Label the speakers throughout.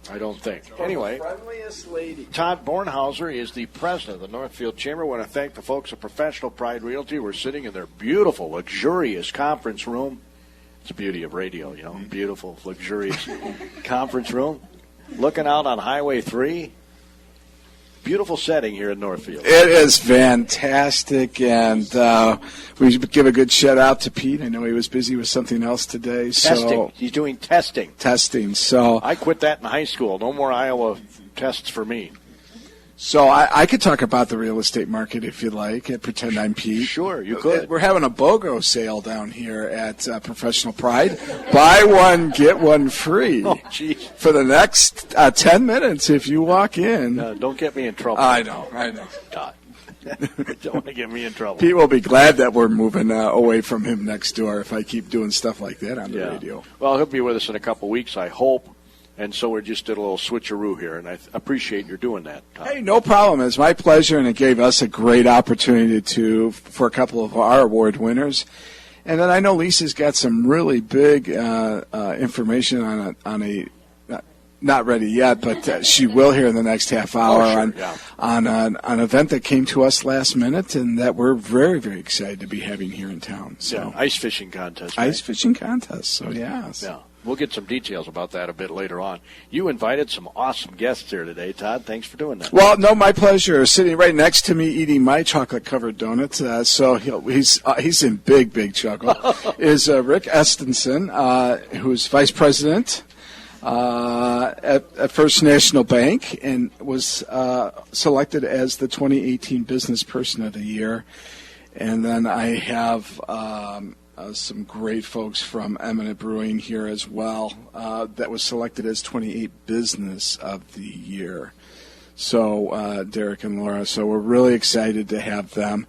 Speaker 1: I don't think. Anyway,
Speaker 2: friendliest lady.
Speaker 1: Todd Bornhauser is the president of the Northfield Chamber. I want to thank the folks at Professional Pride Realty. We're sitting in their beautiful, luxurious conference room. It's the beauty of radio, beautiful, luxurious conference room. Looking out on Highway 3. Beautiful setting here in Northfield.
Speaker 2: It is fantastic, and we give a good shout-out to Pete. I know he was busy with something else today.
Speaker 1: Testing.
Speaker 2: So,
Speaker 1: he's doing testing.
Speaker 2: So
Speaker 1: I quit that in high school. No more Iowa tests for me.
Speaker 2: So I could talk about the real estate market if you like, and pretend I'm Pete.
Speaker 1: Sure, you could.
Speaker 2: We're having a BOGO sale down here at Professional Pride. Buy one, get one free.
Speaker 1: Oh, geez.
Speaker 2: For the next 10 minutes if you walk in.
Speaker 1: Don't get me in trouble.
Speaker 2: I know.
Speaker 1: God. Don't want to get me in trouble.
Speaker 2: Pete will be glad that we're moving away from him next door if I keep doing stuff like that on the radio.
Speaker 1: Well, he'll be with us in a couple weeks, I hope. And so we just did a little switcheroo here, and I appreciate your doing that, Tom.
Speaker 2: Hey, no problem. It's my pleasure, and it gave us a great opportunity for a couple of our award winners. And then I know Lisa's got some really big information on a not ready yet, but she will here in the next half hour on an event that came to us last minute, and that we're very, very excited to be having here in town. So
Speaker 1: ice fishing contest. Right?
Speaker 2: Ice fishing contest. So yes.
Speaker 1: Yeah. We'll get some details about that a bit later on. You invited some awesome guests here today, Todd. Thanks for doing that.
Speaker 2: Well, no, my pleasure. Sitting right next to me eating my chocolate-covered donuts, so he's in big trouble, is Rick Estenson, who's vice president at First National Bank and was selected as the 2018 Business Person of the Year. And then I have some great folks from Eminent Brewing here as well that was selected as 28 Business of the Year. So Derek and Laura, so we're really excited to have them.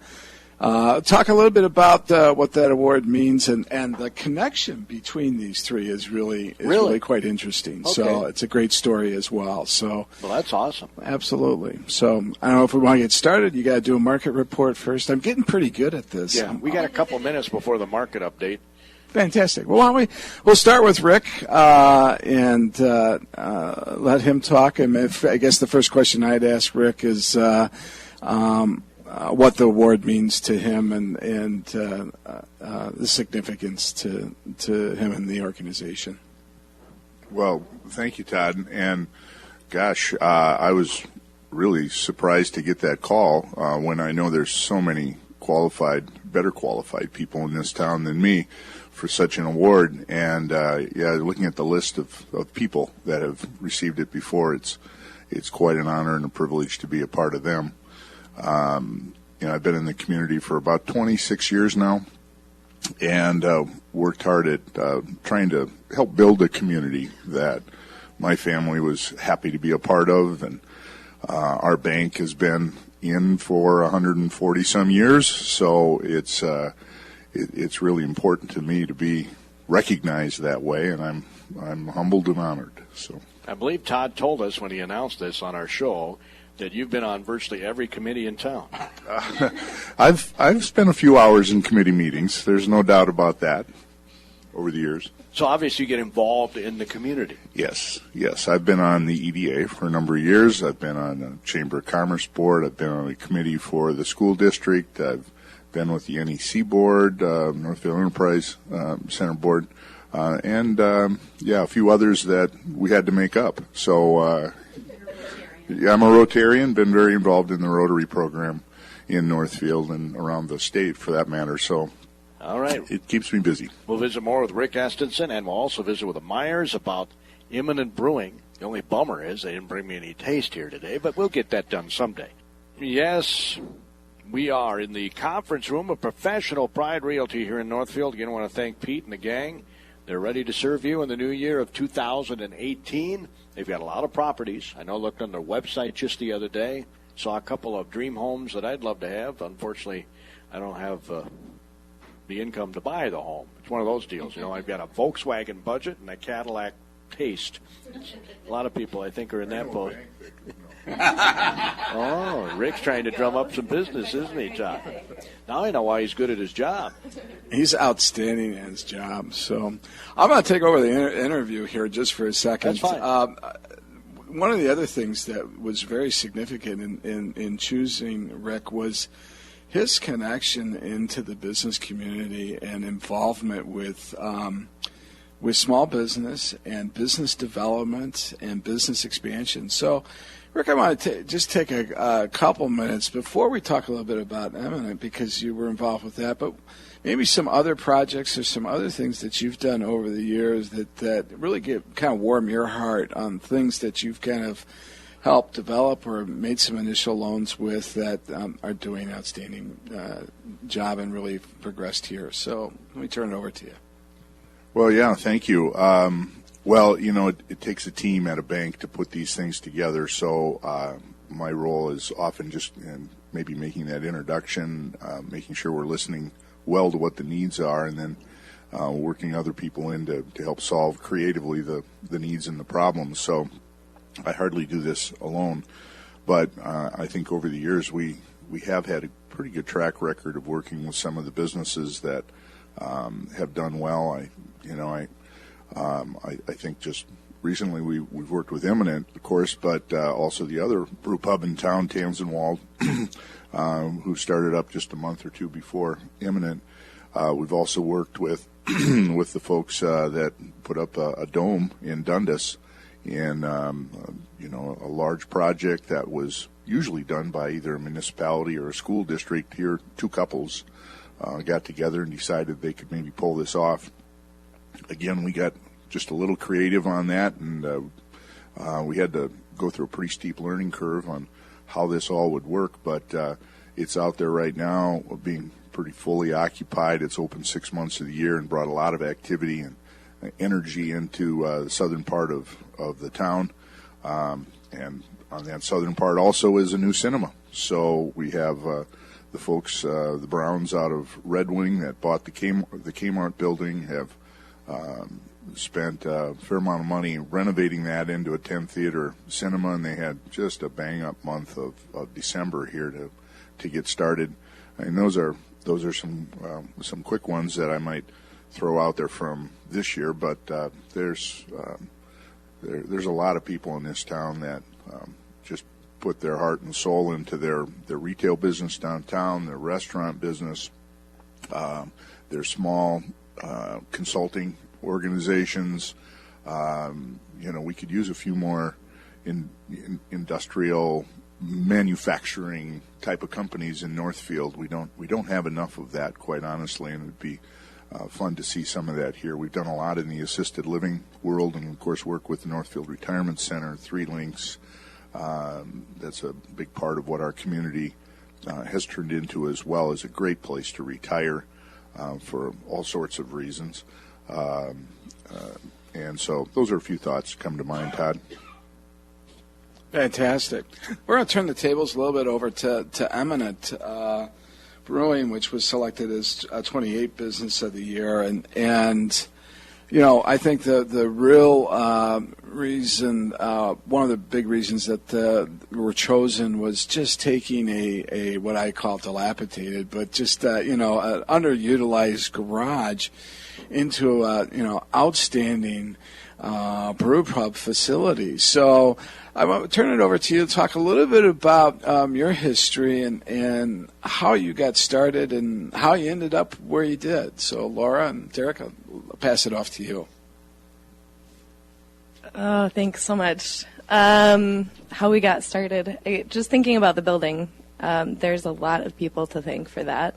Speaker 2: Talk a little bit about what that award means, and the connection between these three is really quite interesting. Okay. So it's a great story as well. So
Speaker 1: that's awesome.
Speaker 2: Absolutely. So I don't know if we want to get started. You got to do a market report first. I'm getting pretty good at this.
Speaker 1: Yeah, we got a couple minutes before the market update.
Speaker 2: Fantastic. Well, why don't we'll start with Rick and let him talk. And I guess the first question I'd ask Rick is what the award means to him and the significance to him and the organization.
Speaker 3: Well, thank you, Todd. And, gosh, I was really surprised to get that call when I know there's so many better qualified people in this town than me for such an award. And, looking at the list of people that have received it before, it's quite an honor and a privilege to be a part of them. I've been in the community for about 26 years now, and worked hard at trying to help build a community that my family was happy to be a part of. And our bank has been in for 140 some years, so it's really important to me to be recognized that way, and I'm humbled and honored. So
Speaker 1: I believe Todd told us when he announced this on our show that you've been on virtually every committee in town.
Speaker 3: I've spent a few hours in committee meetings. There's no doubt about that over the years.
Speaker 1: So obviously you get involved in the community.
Speaker 3: Yes. I've been on the EDA for a number of years. I've been on the Chamber of Commerce Board. I've been on a committee for the school district. I've been with the NEC Board, Northfield Enterprise Center Board, and a few others that we had to make up. So I'm a Rotarian, been very involved in the Rotary program in Northfield and around the state for that matter. So
Speaker 1: all right,
Speaker 3: it keeps me busy.
Speaker 1: We'll visit more with Rick Estenson, and we'll also visit with the Myers about Imminent Brewing. The only bummer is they didn't bring me any taste here today, but we'll get that done someday. Yes, we are in the conference room of Professional Pride Realty here in Northfield. Again, I want to thank Pete and the gang. They're ready to serve you in the new year of 2018. They've got a lot of properties. I know I looked on their website just the other day, saw a couple of dream homes that I'd love to have. Unfortunately, I don't have the income to buy the home. It's one of those deals. I've got a Volkswagen budget and a Cadillac taste. A lot of people, I think, are in that boat. Oh, Rick's trying to drum up some business, isn't he, Todd? Now I know why he's good at his job.
Speaker 2: He's outstanding at his job. So I'm going to take over the interview here just for a second.
Speaker 1: That's fine.
Speaker 2: one of the other things that was very significant in choosing Rick was his connection into the business community and involvement with small business and business development and business expansion. So, Rick, I want to just take a couple minutes before we talk a little bit about Eminent, because you were involved with that, but maybe some other projects or some other things that you've done over the years that really kind of warm your heart on things that you've kind of helped develop or made some initial loans with that are doing an outstanding job and really progressed here. So let me turn it over to you.
Speaker 3: Well, yeah, thank you. Well, it takes a team at a bank to put these things together, so my role is often just maybe making that introduction, making sure we're listening well to what the needs are, and then working other people in to help solve creatively the needs and the problems. So I hardly do this alone, but I think over the years we have had a pretty good track record of working with some of the businesses that have done well. I think just recently we've worked with Eminent, of course, but also the other brew pub in town, Townsend who started up just a month or two before Eminent. We've also worked with with the folks that put up a dome in Dundas, in a large project that was usually done by either a municipality or a school district. Here, two couples got together and decided they could maybe pull this off. Again, we got just a little creative on that, and we had to go through a pretty steep learning curve on how this all would work, but it's out there right now, being pretty fully occupied. It's open 6 months of the year and brought a lot of activity and energy into the southern part of the town. And on that southern part also is a new cinema. So we have the folks, the Browns out of Red Wing that bought the Kmart building, have spent a fair amount of money renovating that into a 10-theater cinema, and they had just a bang-up month of December here to get started. And those are some quick ones that I might throw out there from this year, but there's a lot of people in this town that just put their heart and soul into their retail business downtown, their restaurant business, their small consulting organizations. We could use a few more industrial manufacturing type of companies in Northfield. We don't have enough of that, quite honestly, and it'd be fun to see some of that here. We've done a lot in the assisted living world, and of course work with the Northfield Retirement Center, 3 Links. That's a big part of what our community has turned into, as well as a great place to retire for all sorts of reasons. And so those are a few thoughts that come to mind, Todd.
Speaker 2: Fantastic. We're going to turn the tables a little bit over to Eminent Brewing, which was selected as 28 Business of the Year. And I think the real reason, one of the big reasons that were chosen was just taking a what I call dilapidated, but just, an underutilized garage into outstanding brew pub facility. So I want to turn it over to you to talk a little bit about your history and how you got started and how you ended up where you did. So Laura and Derek, I'll pass it off to you.
Speaker 4: Oh, thanks so much. How we got started, just thinking about the building, there's a lot of people to thank for that.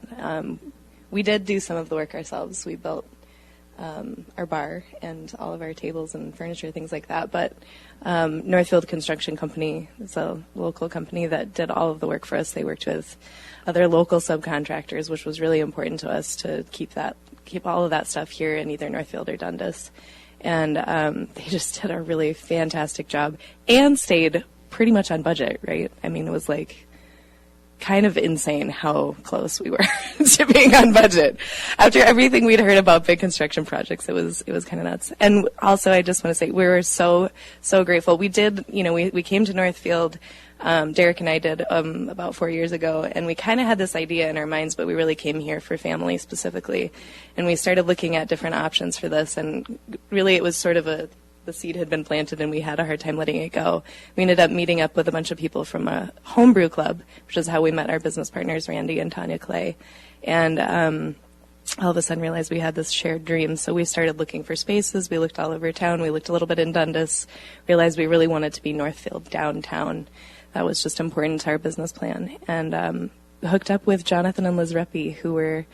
Speaker 4: We did do some of the work ourselves. We built our bar and all of our tables and furniture, things like that. But Northfield Construction Company is a local company that did all of the work for us. They worked with other local subcontractors, which was really important to us to keep all of that stuff here in either Northfield or Dundas. And they just did a really fantastic job and stayed pretty much on budget, right? I mean, it was like kind of insane how close we were to being on budget. After everything we'd heard about big construction projects, it was kind of nuts. And also, I just want to say we were so grateful. We did, we came to Northfield, Derek and I did about 4 years ago, and we kind of had this idea in our minds, but we really came here for family specifically. And we started looking at different options for this, and really it was sort of a the seed had been planted and we had a hard time letting it go. We ended up meeting up with a bunch of people from a homebrew club, which is how we met our business partners, Randy and Tanya Clay. And all of a sudden realized we had this shared dream. So we started looking for spaces. We looked all over town. We looked a little bit in Dundas, realized we really wanted to be Northfield downtown. That was just important to our business plan. And hooked up with Jonathan and Liz Reppy, who were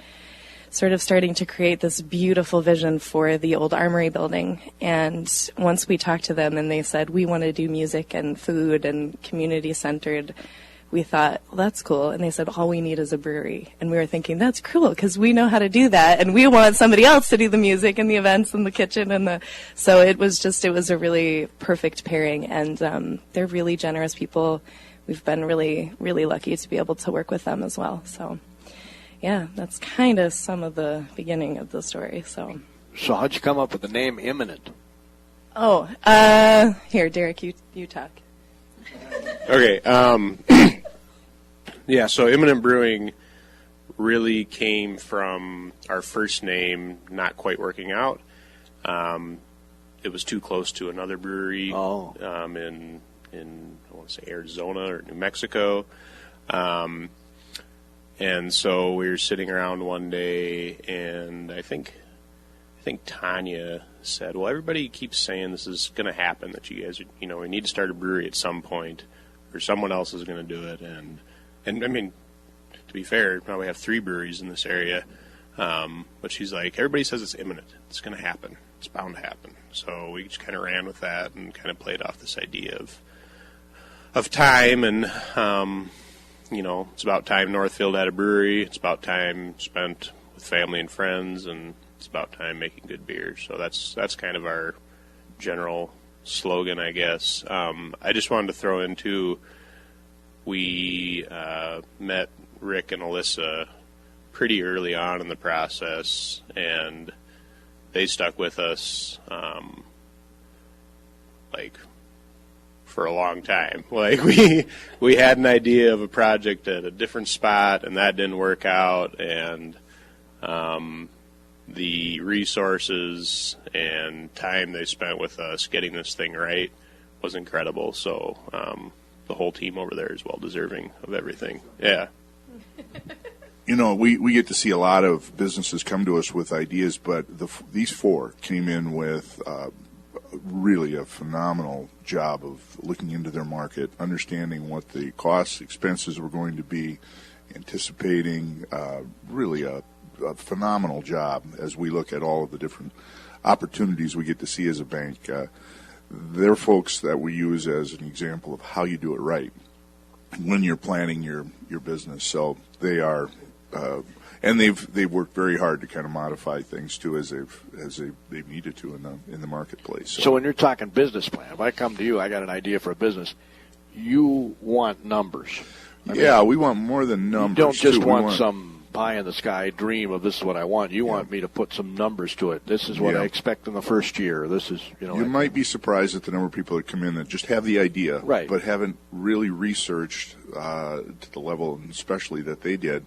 Speaker 4: sort of starting to create this beautiful vision for the old Armory building. And once we talked to them and they said, we want to do music and food and community-centered, we thought, well, that's cool. And they said, all we need is a brewery. And we were thinking, that's cool, because we know how to do that. And we want somebody else to do the music and the events and the kitchen. So it was a really perfect pairing. And they're really generous people. We've been really, really lucky to be able to work with them as well. So, yeah, that's kind of some of the beginning of the story. So
Speaker 1: how'd you come up with the name Imminent?
Speaker 4: Oh, here, Derek, you talk.
Speaker 5: Okay. Yeah, so Imminent Brewing really came from our first name not quite working out. It was too close to another brewery in I want to say Arizona or New Mexico. And so we were sitting around one day, and I think Tanya said, well, everybody keeps saying this is going to happen, that you guys, we need to start a brewery at some point, or someone else is going to do it. And I mean, to be fair, now we have 3 breweries in this area. But she's like, everybody says it's imminent. It's going to happen. It's bound to happen. So we just kind of ran with that and kind of played off this idea of time. And, it's about time Northfield had a brewery. It's about time spent with family and friends. And it's about time making good beer. So that's kind of our general slogan, I guess. I just wanted to throw in, too, we met Rick and Alyssa pretty early on in the process, and they stuck with us for a long time. We had an idea of a project at a different spot, and that didn't work out, and the resources and time they spent with us getting this thing right was incredible. So the whole team over there is well deserving of everything. Yeah.
Speaker 3: We get to see a lot of businesses come to us with ideas, but these 4 came in with really a phenomenal job of looking into their market, understanding what the costs, expenses were going to be, anticipating really a phenomenal job as we look at all of the different opportunities we get to see as a bank. They're folks that we use as an example of how you do it right when you're planning your business. So they are, and they've worked very hard to kind of modify things too as they've needed to in the marketplace.
Speaker 1: So when you're talking business plan, if I come to you, I got an idea for a business. You want numbers.
Speaker 3: We want more than numbers.
Speaker 1: You don't just want some pie in the sky dream of this is what I want. You want me to put some numbers to it. This is what I expect in the first year. This is,
Speaker 3: You might be surprised at the number of people that come in that just have the idea,
Speaker 1: right,
Speaker 3: but haven't really researched to the level, and especially that they did,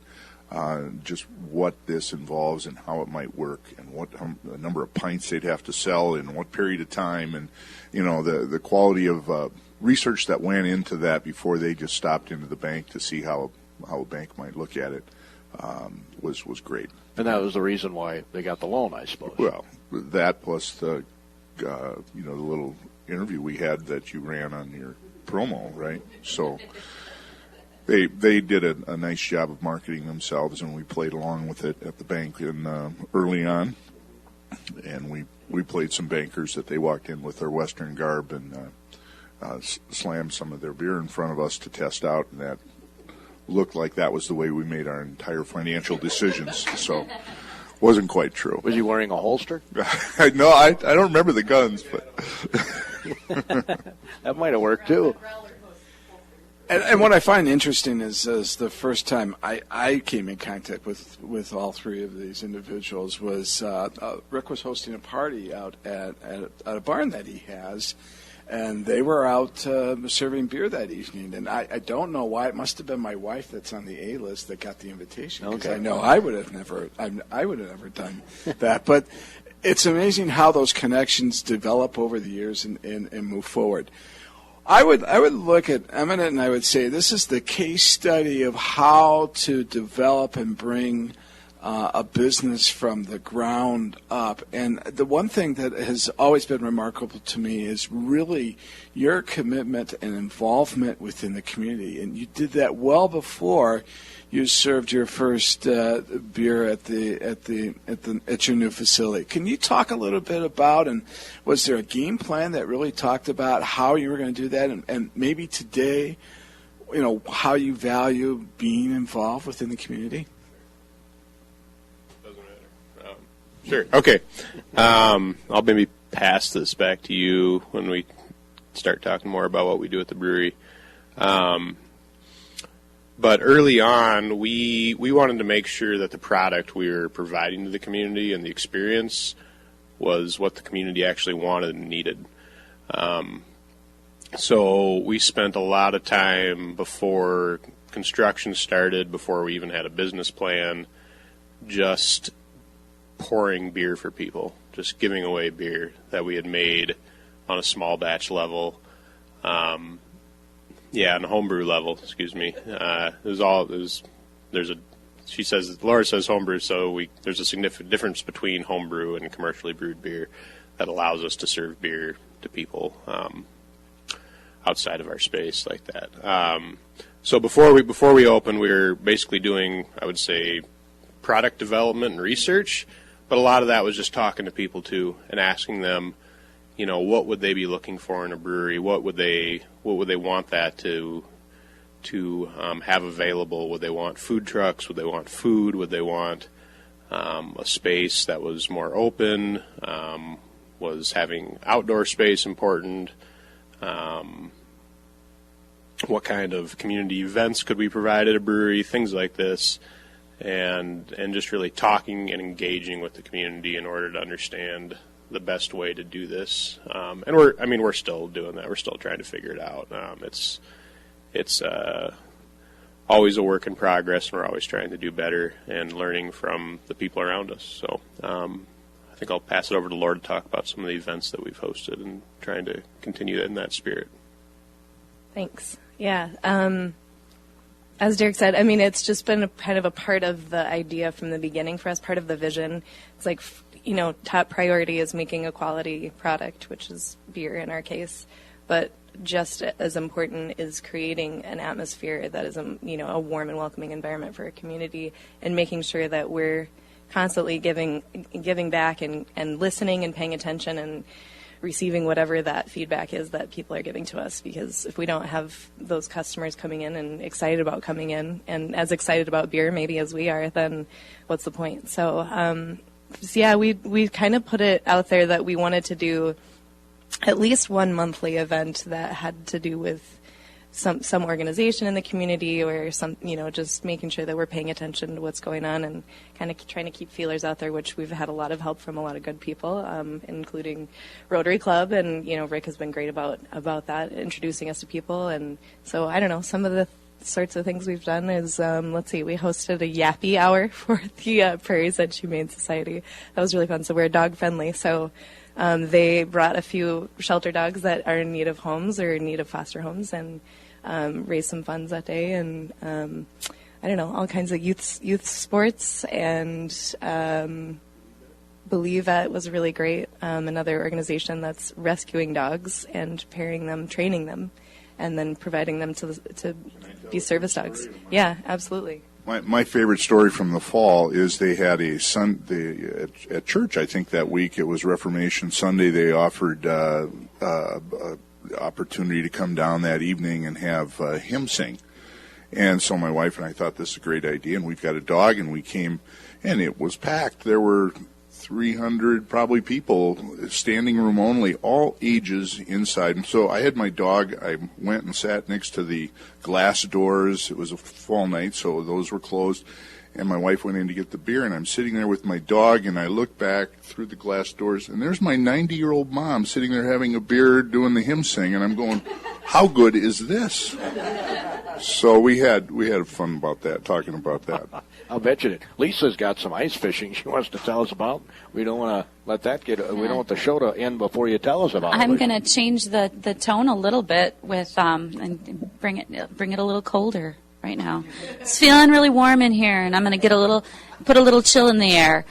Speaker 3: just what this involves and how it might work, and what the number of pints they'd have to sell in what period of time, and the quality of research that went into that before they just stopped into the bank to see how a bank might look at it. Was great.
Speaker 1: And that was the reason why they got the loan, I suppose.
Speaker 3: Well, that plus the the little interview we had that you ran on your promo, right? So they did a nice job of marketing themselves, and we played along with it at the bank early on. And we played some bankers that they walked in with their Western garb and slammed some of their beer in front of us to test out, and that looked like that was the way we made our entire financial decisions. So wasn't quite true.
Speaker 1: Was he wearing a holster?
Speaker 3: No, I don't remember the guns, but
Speaker 1: that might have worked too.
Speaker 2: And what I find interesting is the first time I came in contact with all 3 of these individuals was Rick was hosting a party out at a barn that he has. And they were out serving beer that evening, and I don't know why. It must have been my wife that's on the A list that got the invitation. Because I know I would have never done that. But it's amazing how those connections develop over the years and move forward. I would look at Eminent and I would say this is the case study of how to develop and bring a business from the ground up. And the one thing that has always been remarkable to me is really your commitment and involvement within the community. And you did that well before you served your first beer at your new facility. Can you talk a little bit about, and was there a game plan that really talked about how you were going to do that, and maybe today, how you value being involved within the community?
Speaker 5: Doesn't matter. Sure. Okay. I'll maybe pass this back to you when we start talking more about what we do at the brewery. But early on, we wanted to make sure that the product we were providing to the community and the experience was what the community actually wanted and needed. So we spent a lot of time before construction started, before we even had a business plan, just pouring beer for people, just giving away beer that we had made on a small batch level. On the homebrew level, excuse me. Laura says homebrew, so there's a significant difference between homebrew and commercially brewed beer that allows us to serve beer to people outside of our space like that. So before we opened, we were basically doing, I would say, product development and research, but a lot of that was just talking to people too and asking them, what would they be looking for in a brewery? What would they want that to have available? Would they want food trucks? Would they want food? Would they want a space that was more open? Was having outdoor space important? What kind of community events could we provide at a brewery? Things like this, and just really talking and engaging with the community in order to understand the best way to do this. And we're still doing that. We're still trying to figure it out. It's always a work in progress, and we're always trying to do better and learning from the people around us. So I think I'll pass it over to Laura to talk about some of the events that we've hosted and trying to continue in that spirit.
Speaker 4: Thanks. Yeah. As Derek said, it's just been kind of a part of the idea from the beginning for us, part of the vision. It's like, top priority is making a quality product, which is beer in our case. But just as important is creating an atmosphere that is, a warm and welcoming environment for our community, and making sure that we're constantly giving back and listening and paying attention and receiving whatever that feedback is that people are giving to us. Because if we don't have those customers coming in and excited about coming in and as excited about beer maybe as we are, then what's the point? So, we kind of put it out there that we wanted to do at least one monthly event that had to do with some organization in the community, or some, just making sure that we're paying attention to what's going on and kind of trying to keep feelers out there, which we've had a lot of help from a lot of good people, including Rotary Club, and Rick has been great about that, introducing us to people. And so I don't know, some of the sorts of things we've done is, we hosted a yappy hour for the Prairie's Edge Humane Society. That was really fun. So we're dog friendly. So they brought a few shelter dogs that are in need of homes or in need of foster homes, and raised some funds that day. And all kinds of youth sports, and Believe It was really great. Another organization that's rescuing dogs and pairing them, training them, and then providing them to be service dogs. Yeah, absolutely.
Speaker 3: My favorite story from the fall is they had at church, I think that week, it was Reformation Sunday, they offered opportunity to come down that evening and have hymn sing. And so my wife and I thought this is a great idea, and we've got a dog, and we came, and it was packed. There were 300 probably people, standing room only, all ages inside. And so I had my dog, I went and sat next to the glass doors. It was a fall night, so those were closed. And my wife went in to get the beer, and I'm sitting there with my dog, and I look back through the glass doors, and there's my 90-year-old mom sitting there having a beer, doing the hymn sing, and I'm going, how good is this? So we had fun about that, talking about that.
Speaker 1: I'll bet you did. Lisa's got some ice fishing she wants to tell us about. We don't want to let that get. We don't want the show to end before you tell us about it.
Speaker 6: I'm going to change the tone a little bit with and bring it a little colder right now. It's feeling really warm in here, and I'm going to put a little chill in the air.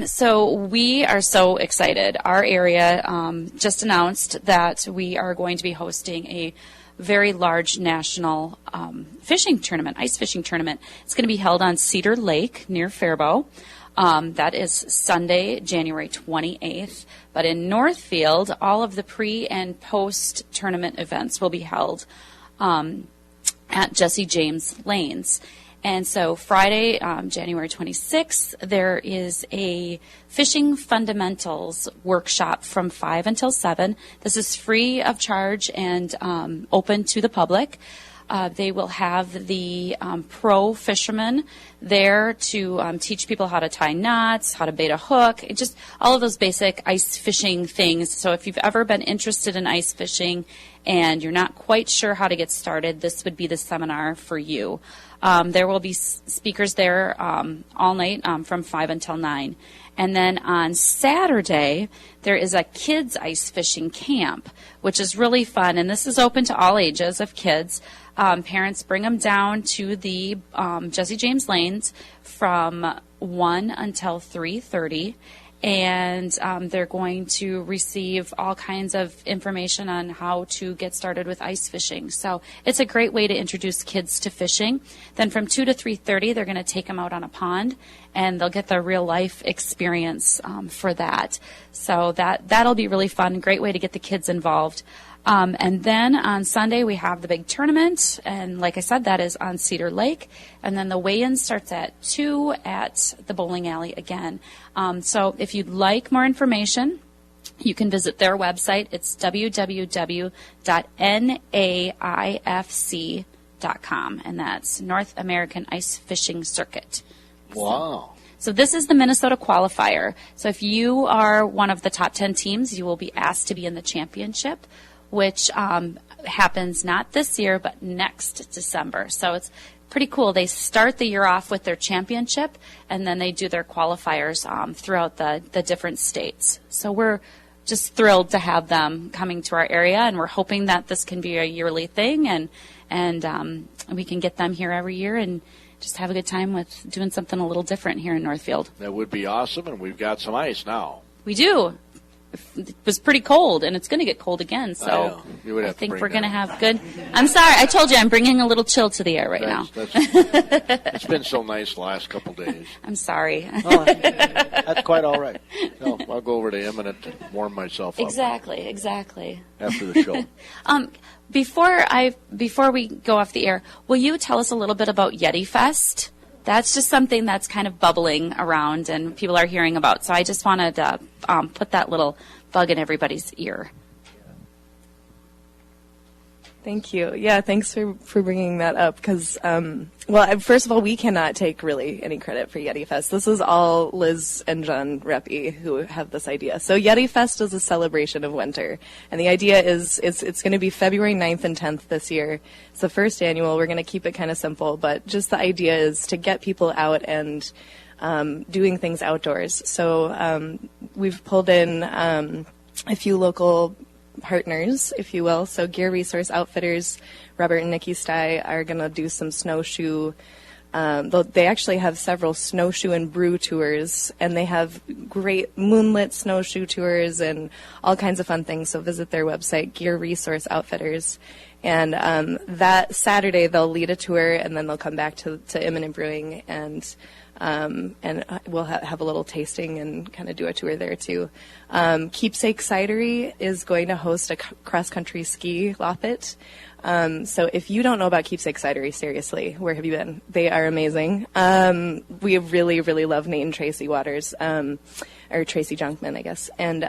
Speaker 6: So we are so excited. Our area just announced that we are going to be hosting a very large national fishing tournament, ice fishing tournament. It's going to be held on Cedar Lake near Faribault. That is Sunday, January 28th. But in Northfield, all of the pre- and post-tournament events will be held at Jesse James Lanes. And so Friday, January 26th, there is a fishing fundamentals workshop from 5 until 7. This is free of charge and open to the public. They will have the pro fishermen there to teach people how to tie knots, how to bait a hook, just all of those basic ice fishing things. So if you've ever been interested in ice fishing and you're not quite sure how to get started, this would be the seminar for you. There will be speakers there all night from 5 until 9. And then on Saturday, there is a kids ice fishing camp, which is really fun. And this is open to all ages of kids. Parents bring them down to the Jesse James Lanes from 1 until 3:30. And they're going to receive all kinds of information on how to get started with ice fishing. So it's a great way to introduce kids to fishing. Then from 2 to 3:30, they're going to take them out on a pond, and they'll get the real-life experience for that. So that'll be really fun, great way to get the kids involved. And then on Sunday, we have the big tournament, and like I said, that is on Cedar Lake. And then the weigh-in starts at 2 at the bowling alley again. So if you'd like more information, you can visit their website. It's www.naifc.com, and that's North American Ice Fishing Circuit.
Speaker 1: Wow.
Speaker 6: So this is the Minnesota qualifier. So if you are one of the top 10 teams, you will be asked to be in the championship, which happens not this year, but next December. So it's pretty cool. They start the year off with their championship, and then they do their qualifiers throughout the different states. So we're just thrilled to have them coming to our area, and we're hoping that this can be a yearly thing, and we can get them here every year and just have a good time with doing something a little different here in Northfield.
Speaker 1: That would be awesome, and we've got some ice now.
Speaker 6: We do. It was pretty cold, and it's going to get cold again, so I think we're going to have good. I'm sorry, I told you I'm bringing a little chill to the air right now.
Speaker 1: It's been so nice the last couple days.
Speaker 6: I'm sorry.
Speaker 1: Oh, that's quite all right. No, I'll go over to Eminent and warm myself up.
Speaker 6: Exactly.
Speaker 1: After the show.
Speaker 6: Before we go off the air, will you tell us a little bit about Yeti Fest? That's just something that's kind of bubbling around and people are hearing about. So I just wanted to put that little bug in everybody's ear.
Speaker 4: Thank you. Yeah, thanks for bringing that up because, first of all, we cannot take really any credit for Yeti Fest. This is all Liz and John Reppy who have this idea. So Yeti Fest is a celebration of winter, and the idea is it's going to be February 9th and 10th this year. It's the first annual. We're going to keep it kind of simple, but just the idea is to get people out and doing things outdoors. So we've pulled in a few local partners, if you will. So Gear Resource Outfitters, Robert and Nikki Stye are going to do some snowshoe. They actually have several snowshoe and brew tours, and they have great moonlit snowshoe tours and all kinds of fun things. So visit their website, Gear Resource Outfitters. And that Saturday they'll lead a tour, and then they'll come back to Imminent Brewing and we'll have a little tasting and kind of do a tour there too. Keepsake Cidery is going to host a cross-country ski loppet. So if you don't know about Keepsake Cidery, seriously, where have you been? They are amazing. We really, really love Nate and Tracy Waters, or Tracy Junkman, I guess. And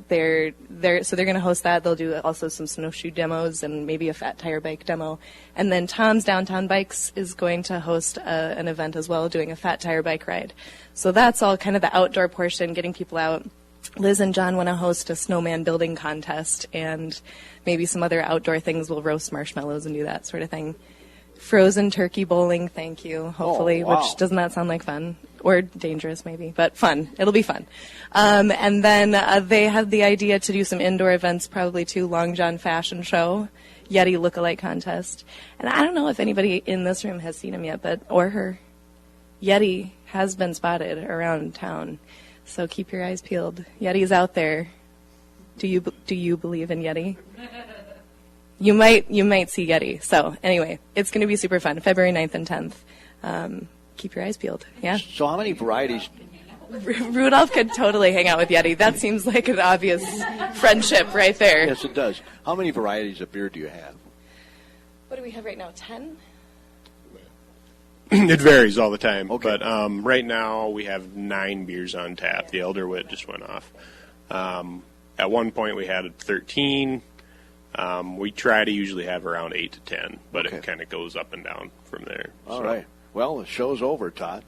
Speaker 4: they're going to host that. They'll do also some snowshoe demos and maybe a fat tire bike demo. And then Tom's Downtown Bikes is going to host an event as well, doing a fat tire bike ride. So that's all kind of the outdoor portion, getting people out. Liz and John want to host a snowman building contest, and maybe some other outdoor things. We'll roast marshmallows and do that sort of thing. Frozen turkey bowling, thank you, hopefully,
Speaker 1: wow.
Speaker 4: which does not sound like fun. Or dangerous, maybe, but fun. It'll be fun. And then they had the idea to do some indoor events, probably too. Long John fashion show, Yeti lookalike contest. And I don't know if anybody in this room has seen him yet, or her. Yeti has been spotted around town. So keep your eyes peeled. Yeti's out there. Do you believe in Yeti? You might see Yeti. So anyway, it's going to be super fun. February 9th and 10th. Keep your eyes peeled. Yeah.
Speaker 1: So how many varieties?
Speaker 4: Rudolph could totally hang out with Yeti. That seems like an obvious friendship right there.
Speaker 1: Yes, it does. How many varieties of beer do you have?
Speaker 4: What do we have right now? 10?
Speaker 5: It varies all the time.
Speaker 1: Okay.
Speaker 5: But right now we have 9 beers on tap. The Elder Wit just went off. At one point we had 13. We try to usually have around 8 to 10, but
Speaker 1: Okay.
Speaker 5: it kind of goes up and down from there.
Speaker 1: All right. Well, the show's over, Todd.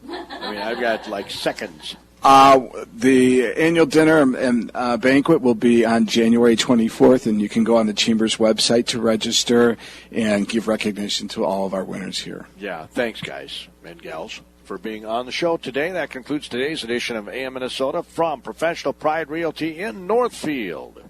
Speaker 1: I mean, I've got like seconds.
Speaker 2: The annual dinner and banquet will be on January 24th, and you can go on the Chamber's website to register and give recognition to all of our winners here.
Speaker 1: Yeah, thanks, guys and gals, for being on the show today. That concludes today's edition of AM Minnesota from Professional Pride Realty in Northfield.